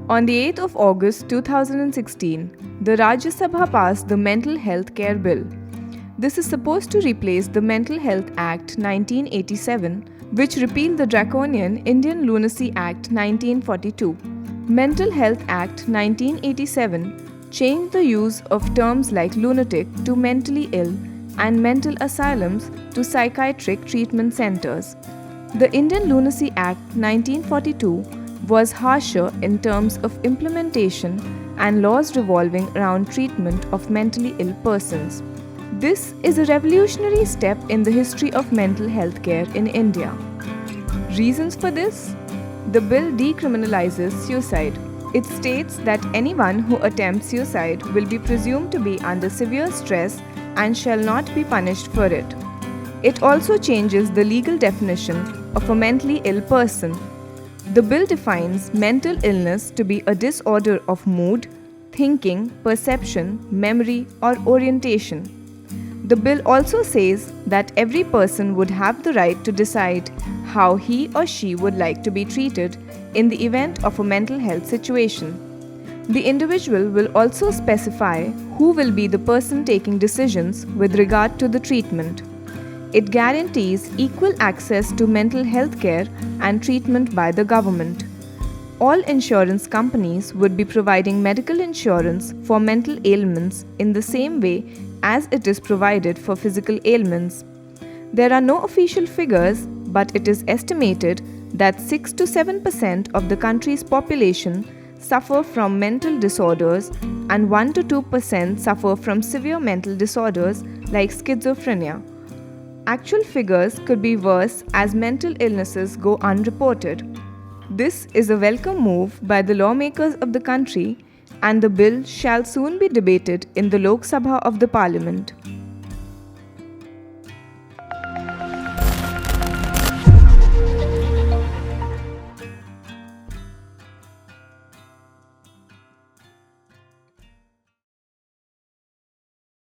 On the 8th of August 2016, the Rajya Sabha passed the Mental Health Care Bill. This is supposed to replace the Mental Health Act 1987, which repealed the draconian Indian Lunacy Act 1942. Mental Health Act 1987 changed the use of terms like lunatic to mentally ill and mental asylums to psychiatric treatment centers. The Indian Lunacy Act 1942 was harsher in terms of implementation and laws revolving around treatment of mentally ill persons. This is a revolutionary step in the history of mental health care in India. Reasons for this? The bill decriminalizes suicide. It states that anyone who attempts suicide will be presumed to be under severe stress and shall not be punished for it. It also changes the legal definition of a mentally ill person. The bill defines mental illness to be a disorder of mood, thinking, perception, memory, or orientation. The bill also says that every person would have the right to decide how he or she would like to be treated in the event of a mental health situation. The individual will also specify who will be the person taking decisions with regard to the treatment. It guarantees equal access to mental health care and treatment by the government. All insurance companies would be providing medical insurance for mental ailments in the same way as it is provided for physical ailments. There are no official figures, but it is estimated that 6 to 7% of the country's population suffer from mental disorders and 1 to 2% suffer from severe mental disorders like schizophrenia. Actual figures could be worse as mental illnesses go unreported. This is a welcome move by the lawmakers of the country, and the bill shall soon be debated in the Lok Sabha of the Parliament.